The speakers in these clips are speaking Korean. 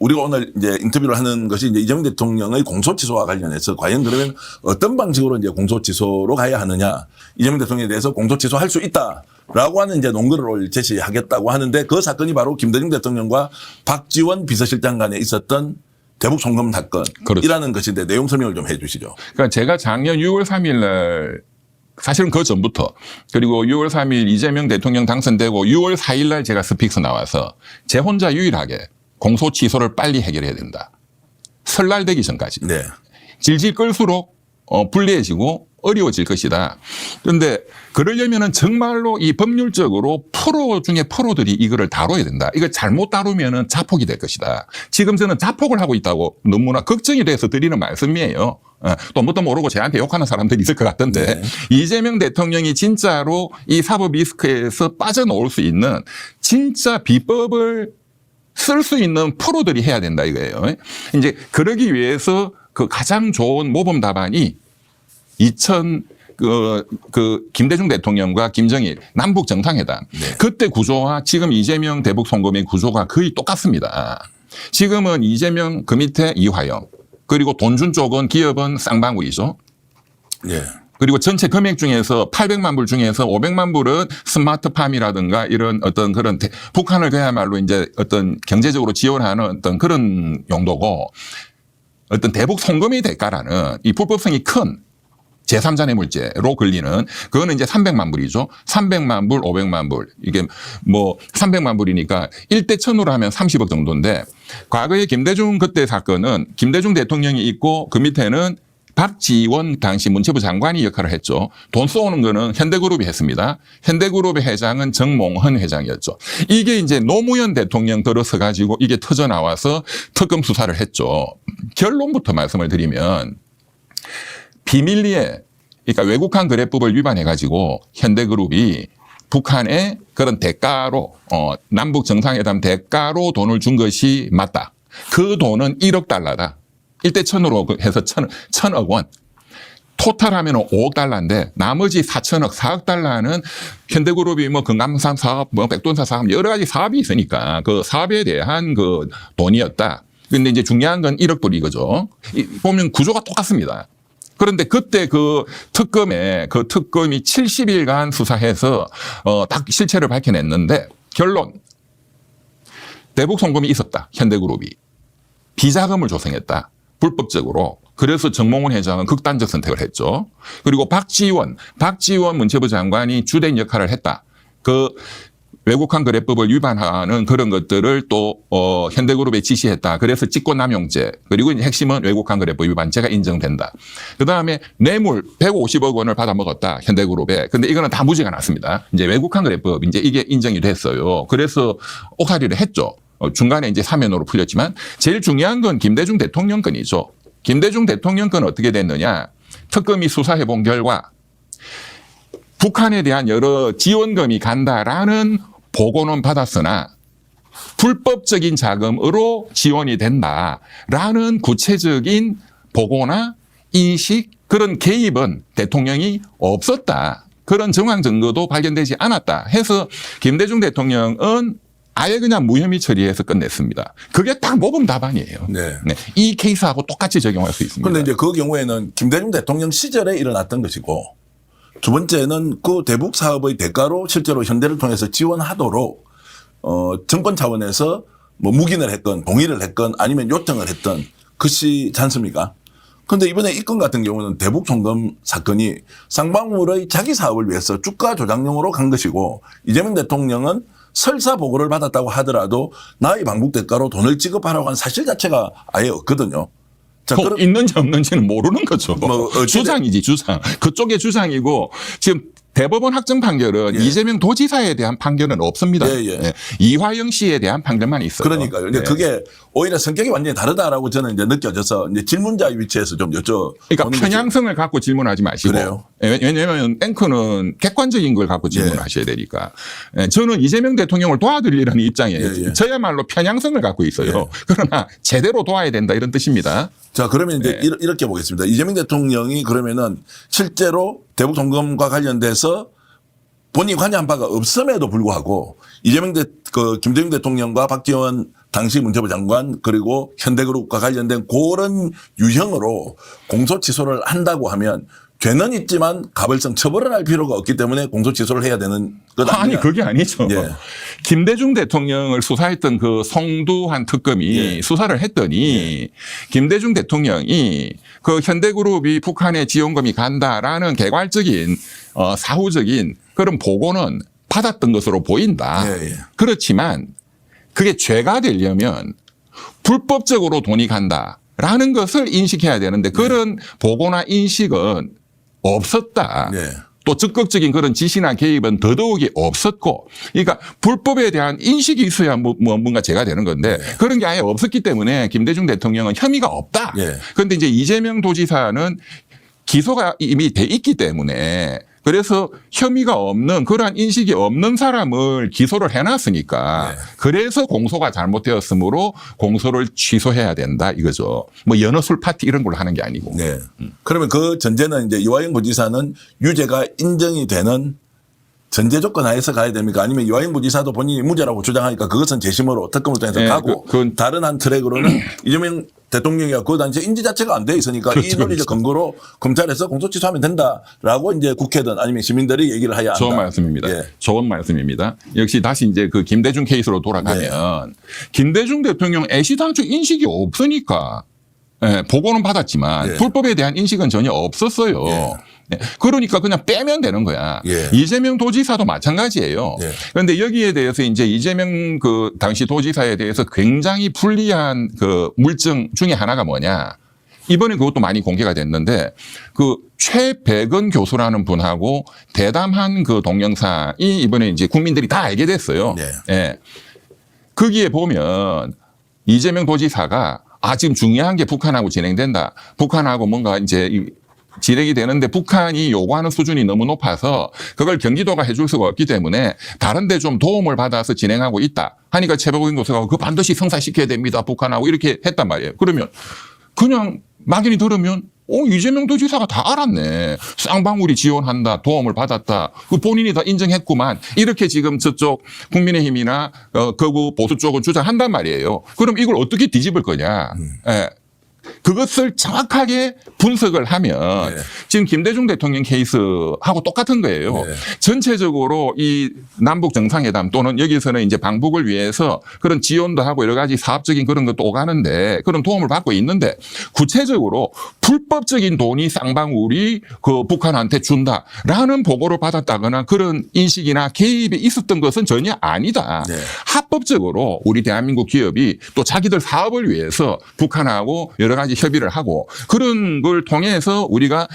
우리가 오늘 이제 인터뷰를 하는 것이 이제 이재명 대통령의 공소취소와 관련해서 과연 그러면 어떤 방식으로 이제 공소취소로 가야 하느냐. 이재명 대통령에 대해서 공소취소할 수 있다라고 하는 이제 논거를 제시하겠다고 하는데 그 사건이 바로 김대중 대통령과 박지원 비서실장 간에 있었던 대북 송금 사건이라는 그렇죠. 것인데 내용 설명을 좀 해 주시죠. 그러니까 제가 작년 6월 3일 날 사실은 그 전부터 그리고 6월 3일 이재명 대통령 당선되고 6월 4일 날 제가 스픽스 나와서 제 혼자 유일하게 공소 취소를 빨리 해결해야 된다. 설날 되기 전까지. 네. 질질 끌수록 불리해지고 어려워질 것이다. 그런데 그러려면은 정말로 이 법률적으로 프로 중에 프로들이 이거를 다뤄야 된다. 이걸 잘못 다루면은 자폭이 될 것이다. 지금 저는 자폭을 하고 있다고 너무나 걱정이 돼서 드리는 말씀이에요. 또 뭣도 모르고 저한테 욕하는 사람들이 있을 것 같던데 네. 이재명 대통령이 진짜로 이 사법 리스크에서 빠져나올 수 있는 진짜 비법을 쓸 수 있는 프로들이 해야 된다 이거예요. 이제 그러기 위해서 그 가장 좋은 모범 답안이 김대중 대통령과 김정일 남북 정상회담. 네. 그때 구조와 지금 이재명 대북 송금의 구조가 거의 똑같습니다. 지금은 이재명 그 밑에 이화영 그리고 돈준 쪽은 기업은 쌍방울이죠. 네. 그리고 전체 금액 중에서 800만 불 중에서 500만 불은 스마트팜이라든가 이런 어떤 그런 북한을 그야말로 이제 어떤 경제적으로 지원하는 어떤 그런 용도고 어떤 대북 송금의 대가라는 이 불법성이 큰 제3자 뇌물죄로 걸리는 그거는 이제 300만 불이죠. 300만 불, 500만 불. 이게 뭐 300만 불이니까 1대 1000으로 하면 30억 정도인데 과거에 김대중 그때 사건은 김대중 대통령이 있고 그 밑에는 박지원 당시 문체부 장관이 역할을 했죠. 돈 쏘는 거는 현대그룹이 했습니다. 현대그룹의 회장은 정몽헌 회장이었죠. 이게 이제 노무현 대통령 들어서 가지고 이게 터져 나와서 특검 수사를 했죠. 결론부터 말씀을 드리면 비밀리에 그러니까 외국환 거래법을 위반해 가지고 현대그룹이 북한에 그런 대가로 남북 정상회담 대가로 돈을 준 것이 맞다. 그 돈은 1억 달러다. 1대 1000으로 해서 1000억 원. 토탈하면 5억 달러인데 나머지 4천억, 4억 달러는 현대그룹이 뭐 금강산 사업, 뭐 백돈사 사업 여러 가지 사업이 있으니까 그 사업에 대한 그 돈이었다. 근데 이제 중요한 건 1억 불 이거죠. 보면 구조가 똑같습니다. 그런데 그때 그 특검이 70일간 수사해서 딱 실체를 밝혀냈는데 결론 대북 송금이 있었다. 현대그룹이 비자금을 조성했다. 불법적으로. 그래서 정몽훈 회장은 극단적 선택을 했죠. 그리고 박지원 문체부 장관이 주된 역할을 했다. 그 외국환 거래법을 위반하는 그런 것들을 또 현대그룹에 지시했다. 그래서 직권남용죄 그리고 이제 핵심은 외국환 거래법 위반죄가 인정된다. 그다음에 뇌물 150억 원을 받아 먹었다. 현대그룹에. 근데 이거는 다 무죄가 났습니다. 이제 외국환 거래법 이제 이게 인정이 됐어요. 그래서 옥살이를 했죠. 중간에 이제 사면으로 풀렸지만 제일 중요한 건 김대중 대통령 건이죠. 김대중 대통령 건 어떻게 됐느냐. 특검이 수사해 본 결과 북한에 대한 여러 지원금이 간다라는 보고는 받았으나 불법적인 자금으로 지원이 된다라는 구체적인 보고나 인식 그런 개입은 대통령이 없었다. 그런 정황 증거도 발견되지 않았다. 해서 김대중 대통령은 아예 그냥 무혐의 처리해서 끝냈습니다. 그게 딱 모범 답안이에요. 네. 네. 이 케이스하고 똑같이 적용할 수 있습니다. 그런데 이제 그 경우에는 김대중 대통령 시절에 일어났던 것이고 두 번째는 그 대북 사업의 대가로 실제로 현대를 통해서 지원하도록 정권 차원에서 뭐 묵인을 했건 동의를 했건 아니면 요청을 했던 것이지 않습니까? 그런데 이번에 이 건 같은 경우는 대북 송금 사건이 쌍방울의 자기 사업을 위해서 주가 조작용으로 간 것이고 이재명 대통령은 설사 보고를 받았다고 하더라도 나의 방북 대가로 돈을 지급하라고 한 사실 자체가 아예 없거든요. 자, 있는지 없는지는 모르는 거죠. 주장이지, 주장. 그쪽의 주장이고 지금 대법원 확정 판결은 예. 이재명 도지사에 대한 판결은 없습니다. 예, 예. 예. 이화영 씨에 대한 판결만 있어요. 그러니까요. 예. 그게 오히려 성격이 완전히 다르다라고 저는 이제 느껴져서 이제 질문자의 위치에서 좀 그러니까 편향성을 갖고 질문하지 마시고. 그래요? 왜냐하면 앵커는 객관적인 걸 갖고 질문하셔야 되니까. 저는 이재명 대통령을 도와드리려는 입장이에요. 예, 예. 저야말로 편향성을 갖고 있어요. 예. 그러나 제대로 도와야 된다 이런 뜻입니다. 자, 그러면 이제 이렇게 보겠습니다. 이재명 대통령이 그러면은 실제로 대북 송금과 관련돼서 본인이 관여한 바가 없음에도 불구하고 김대중 대통령과 박지원 당시 문체부 장관 그리고 현대그룹과 관련된 그런 유형으로 공소 취소를 한다고 하면 죄는 있지만 가벌성 처벌을 할 필요가 없기 때문에 공소 취소를 해야 되는 것 아니냐. 아니 그게 아니죠. 예. 김대중 대통령을 수사했던 그 송두환 특검이 예. 수사를 했더니 김대중 대통령이 그 현대그룹이 북한에 지원금이 간다라는 개괄적인 사후적인 그런 보고는 받았던 것으로 보인다. 예, 예. 그렇지만 그게 죄가 되려면 불법적으로 돈이 간다라는 것을 인식해야 되는데 그런 보고나 인식은 없었다. 예. 또 적극적인 그런 지시나 개입은 더더욱이 없었고, 그러니까 불법에 대한 인식이 있어야 뭔가 죄가 되는 건데 그런 게 아예 없었기 때문에 김대중 대통령은 혐의가 없다. 예. 그런데 이제 이재명 도지사는 기소가 이미 돼 있기 때문에 그래서 혐의가 없는 그러한 인식이 없는 사람을 기소를 해놨으니까 그래서 공소가 잘못되었으므로 공소를 취소해야 된다 이거죠. 뭐 연어술 파티 이런 걸로 하는 게 아니고. 네. 그러면 그 전제는 이제 이화영 부지사는 유죄가 인정이 되는 전제 조건 하에서 가야 됩니까? 아니면 이화영 부지사도 본인이 무죄라고 주장하니까 그것은 재심으로 특검을 통해서 네, 가고 그건 다른 한 트랙으로는 이재명 대통령이가 그 당시에 인지 자체가 안 돼 있으니까 그렇죠, 이 논리적 근거로 검찰에서 공소 취소하면 된다라고 이제 국회든 아니면 시민들이 얘기를 해야 한다. 좋은 말씀입니다. 예. 좋은 말씀입니다. 역시 다시 이제 그 김대중 케이스로 돌아가면 김대중 대통령 애시당초 인식이 없으니까 보고는 받았지만 불법에 대한 인식은 전혀 없었어요. 네. 그러니까 그냥 빼면 되는 거야. 이재명 도지사도 마찬가지예요. 그런데 여기에 대해서 이제 이재명 그 당시 도지사에 대해서 굉장히 불리한 그 물증 중에 하나가 뭐냐. 이번에 그것도 많이 공개가 됐는데 그 최백은 교수라는 분하고 대담한 그 동영상이 이번에 이제 국민들이 다 알게 됐어요. 예. 거기에 보면 이재명 도지사가 지금 중요한 게 북한하고 진행된다. 북한하고 뭔가 이제 진행이 되는데 북한이 요구하는 수준이 너무 높아서 그걸 경기도가 해줄 수가 없기 때문에 다른 데 좀 도움을 받아서 진행하고 있다. 하니까 최백은 교수가 그거 반드시 성사시켜야 됩니다. 북한하고 이렇게 했단 말이에요. 그러면 그냥 막연히 들으면 이재명 도지사가 다 알았네. 쌍방울이 지원한다. 도움을 받았다. 그 본인이 다 인정했구만. 이렇게 지금 저쪽 국민의힘이나 거구 보수 쪽은 주장한단 말이에요. 그럼 이걸 어떻게 뒤집을 거냐. 예. 그것을 정확하게 분석을 하면 지금 김대중 대통령 케이스하고 똑같은 거예요. 전체적으로 이 남북 정상회담 또는 여기서는 이제 방북을 위해서 그런 지원도 하고 여러 가지 사업적인 그런 것도 오가는데 그런 도움을 받고 있는데 구체적으로 불법적인 돈이 쌍방울이 그 북한한테 준다라는 보고를 받았다거나 그런 인식이나 개입이 있었던 것은 전혀 아니다. 합법적으로 우리 대한민국 기업이 또 자기들 사업을 위해서 북한하고 여러 가지 협의를 하고 그런 걸 통해서 우리가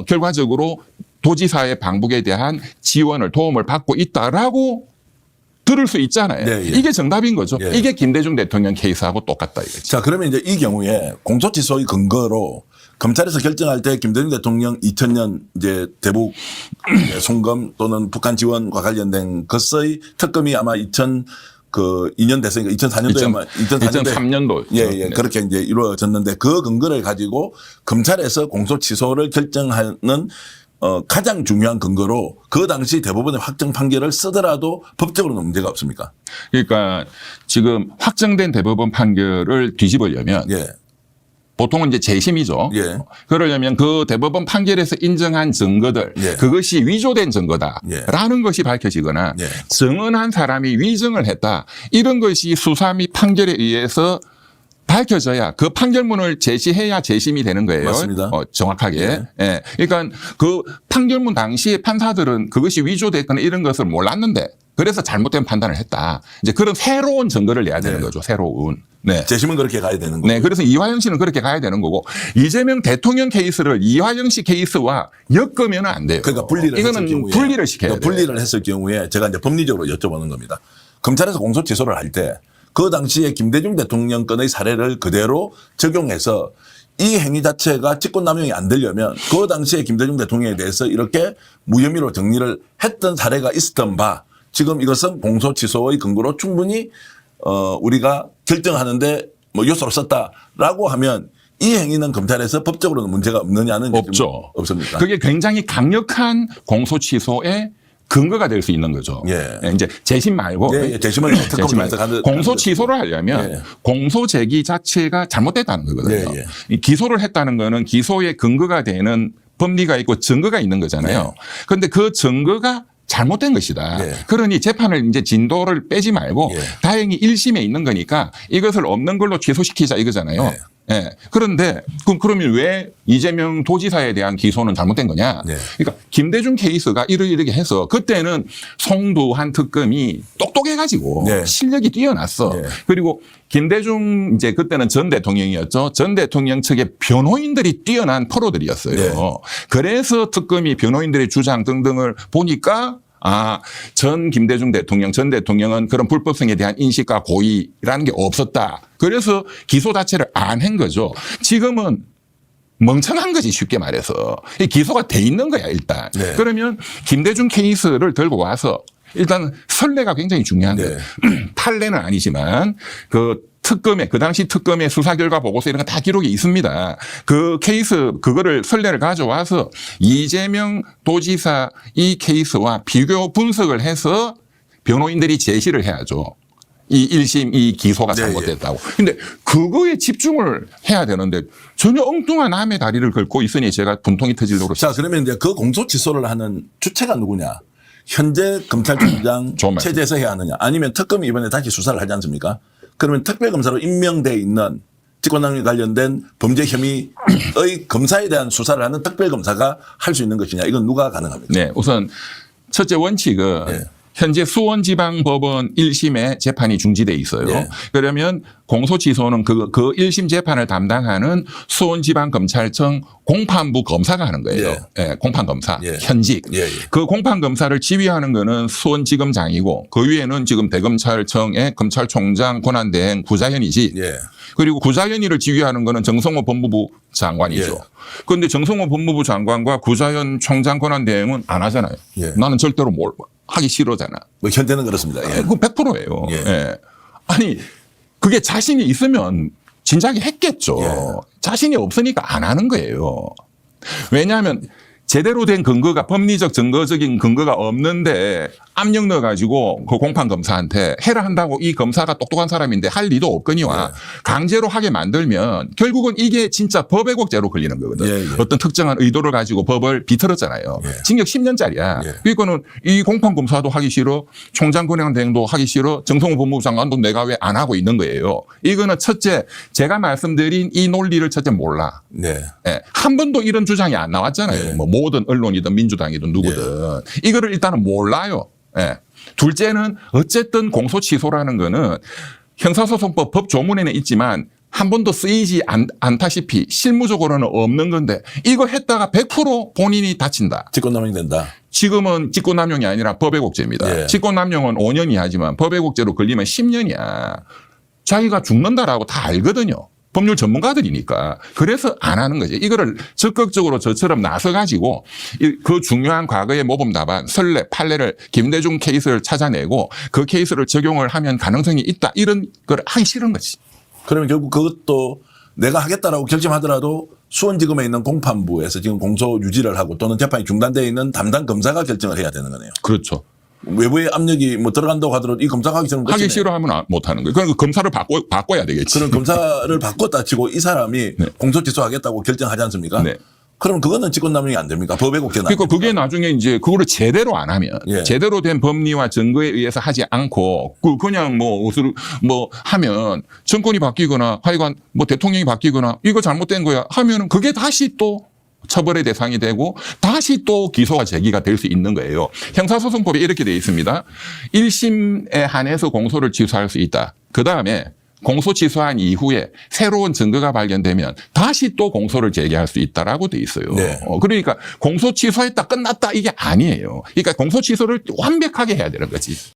결과적으로 도지사의 방북에 대한 지원을 도움을 받고 있다라고 들을 수 있잖아요. 이게 정답인 거죠. 이게 김대중 대통령 케이스하고 똑같다 이거죠. 자, 그러면 이제 이 경우에 공소 취소의 근거로 검찰에서 결정할 때 김대중 대통령 2000년 이제 대북 송금 또는 북한 지원과 관련된 것의 특검이 아마 2년 됐으니까 2004년도에 아마 2003년도. 예, 그렇게 이제 이루어졌는데 그 근거를 가지고 검찰에서 공소 취소를 결정하는 가장 중요한 근거로 그 당시 대법원의 확정 판결을 쓰더라도 법적으로는 문제가 없습니까? 그러니까 지금 확정된 대법원 판결을 뒤집으려면 보통은 이제 재심이죠. 그러려면 그 대법원 판결에서 인정한 증거들 그것이 위조된 증거다라는 것이 밝혀지거나 정언한 사람이 위증을 했다. 이런 것이 수사 및 판결에 의해서 밝혀져야 그 판결문을 제시해야 재심이 되는 거예요. 맞습니다. 정확하게. 그러니까 그 판결문 당시에 판사들은 그것이 위조됐거나 이런 것을 몰랐는데 그래서 잘못된 판단을 했다. 이제 그런 새로운 증거를 내야 되는 거죠. 새로운. 재심은 그렇게 가야 되는 거고. 그래서 이화영 씨는 그렇게 가야 되는 거고 이재명 대통령 케이스를 이화영 씨 케이스와 엮으면 안 돼요. 그러니까 분리를 했을 경우에. 분리를 시켜야 돼요. 분리를 했을 경우에 제가 이제 법리적으로 여쭤보는 겁니다. 검찰에서 공소 취소를 할 때 그 당시에 김대중 대통령 건의 사례를 그대로 적용해서 이 행위 자체가 직권남용이 안 되려면 그 당시에 김대중 대통령에 대해서 이렇게 무혐의로 정리를 했던 사례가 있었던 바 지금 이것은 공소 취소의 근거로 충분히 우리가 결정하는데 뭐 요소로 썼다라고 하면 이 행위는 검찰에서 법적으로는 문제가 없느냐는 없죠. 없습니까? 그게 굉장히 강력한 공소 취소의 근거가 될 수 있는 거죠. 예. 이제 재심 말고 재심을 재심 말고 공소 취소를 하려면 예. 공소 제기 자체가 잘못됐다는 거거든요. 예. 이 기소를 했다는 거는 기소의 근거가 되는 법리가 있고 증거가 있는 거잖아요. 그런데 그 증거가 잘못된 것이다. 예. 그러니 재판을 이제 진도를 빼지 말고 예. 다행히 1심에 있는 거니까 이것을 없는 걸로 취소시키자 이거잖아요. 예. 예. 그런데 그러면 왜 이재명 도지사에 대한 기소는 잘못된 거냐? 네. 그러니까 김대중 케이스가 이러이러게 해서 그때는 송두환 특검이 똑똑해가지고 네. 실력이 뛰어났어. 네. 그리고 김대중 이제 그때는 전 대통령이었죠. 전 대통령 측의 변호인들이 뛰어난 프로들이었어요. 네. 그래서 특검이 변호인들의 주장 등등을 보니까 전 김대중 대통령, 전 대통령은 그런 불법성에 대한 인식과 고의라는 게 없었다. 그래서 기소 자체를 안 한 거죠. 지금은 멍청한 거지, 쉽게 말해서. 이 기소가 돼 있는 거야, 일단. 네. 그러면 김대중 케이스를 들고 와서 일단 선례가 굉장히 중요한데 네. 판례는 아니지만 그 당시 특검의 수사 결과 보고서 이런 거 다 기록이 있습니다. 그 케이스, 그거를 선례를 가져와서 이재명 도지사 이 케이스와 비교 분석을 해서 변호인들이 제시를 해야죠. 이 1심 이 기소가 잘못됐다고. 근데 그거에 집중을 해야 되는데 전혀 엉뚱한 남의 다리를 긁고 있으니 제가 분통이 터질 노릇. 자, 그러면 이제 그 공소 취소를 하는 주체가 누구냐? 현재 검찰총장 좋은 말씀. 체제에서 해야 하느냐? 아니면 특검이 이번에 다시 수사를 하지 않습니까? 그러면 특별검사로 임명돼 있는 직권남용 관련된 범죄 혐의의 검사에 대한 수사를 하는 특별검사가 할 수 있는 것이냐? 이건 누가 가능합니까? 네, 우선 첫째 원칙은 네. 현재 수원지방법원 1심에 재판이 중지돼 있어요. 네. 그러면 공소취소는 그 1심 재판을 담당하는 수원지방검찰청 공판부 검사가 하는 거예요. 예. 예, 공판검사, 예. 현직. 예, 예. 그 공판검사를 지휘하는 거는 수원지검장이고 그 위에는 지금 대검찰청의 검찰총장 권한대행 구자현이지. 예. 그리고 구자현이를 지휘하는 거는 정성호 법무부 장관이죠. 예. 그런데 정성호 법무부 장관과 구자현 총장 권한대행은 안 하잖아요. 예. 나는 절대로 하기 싫어잖아. 뭐 현재는 그렇습니다. 예. 그건 100%예요. 예. 예. 아니 그게 자신이 있으면 진작에 했겠죠. 예. 자신이 없으니까 안 하는 거예요. 왜냐하면 제대로 된 근거가 법리적 증거적인 근거가 없는데 압력 넣어가지고 그 공판검사한테 해라 한다고 이 검사가 똑똑한 사람인데 할 리도 없거니와 강제로 하게 만들면 결국은 이게 진짜 법왜곡죄로 걸리는 거거든. 예, 예. 어떤 특정한 의도를 가지고 법을 비틀었잖아요. 예. 징역 10년짜리야. 예. 그러니까는 이 공판검사도 하기 싫어, 총장 권한대행도 하기 싫어, 정성호 법무부 장관도 내가 왜 안 하고 있는 거예요. 이거는 첫째 제가 말씀드린 이 논리를 첫째 몰라. 네. 예. 한 번도 이런 주장이 안 나왔잖아요. 예. 뭐 모든 언론이든 민주당이든 누구든. 이거를 일단은 몰라요. 예. 둘째는 어쨌든 공소 취소라는 거는 형사소송법 법 조문에는 있지만 한 번도 쓰이지 않다시피 실무적으로는 없는 건데 이거 했다가 100% 본인이 다친다. 직권남용이 된다. 지금은 직권남용이 아니라 법왜곡죄입니다. 예. 직권남용은 5년이 하지만 법왜곡죄로 걸리면 10년이야. 자기가 죽는다라고 다 알거든요. 법률 전문가들이니까. 그래서 안 하는 거지. 이거를 적극적으로 저처럼 나서가지고 그 중요한 과거의 모범 답안, 선례, 판례를 김대중 케이스를 찾아내고 그 케이스를 적용을 하면 가능성이 있다. 이런 걸 하기 싫은 거지. 그러면 결국 그것도 내가 하겠다라고 결정하더라도 수원지검에 있는 공판부에서 지금 공소 유지를 하고 또는 재판이 중단되어 있는 담당 검사가 결정을 해야 되는 거네요. 그렇죠. 외부의 압력이 뭐 들어간다고 하더라도 이 검사가 하기 싫으면 하기 끝이네. 싫어하면 못 하는 거예요. 그러니까 검사를 바꿔야 되겠지. 그런 검사를 바꿨다 치고 이 사람이 네. 공소 취소하겠다고 결정하지 않습니까? 네. 그럼 그거는 직권남용이 안 됩니까? 법왜곡죄는 안 그러니까 그게 됩니까? 나중에 이제 그거를 제대로 안 하면 예. 제대로 된 법리와 증거에 의해서 하지 않고 그냥 뭐 하면 정권이 바뀌거나 하여간 뭐 대통령이 바뀌거나 이거 잘못된 거야 하면은 그게 다시 또 처벌의 대상이 되고 다시 또 기소가 제기가 될 수 있는 거예요. 형사소송법에 이렇게 되어 있습니다. 1심에 한해서 공소를 취소할 수 있다. 그다음에 공소 취소한 이후에 새로운 증거가 발견되면 다시 또 공소를 제기할 수 있다라고 돼 있어요. 네. 그러니까 공소 취소했다 끝났다 이게 아니에요. 그러니까 공소 취소를 완벽하게 해야 되는 거지.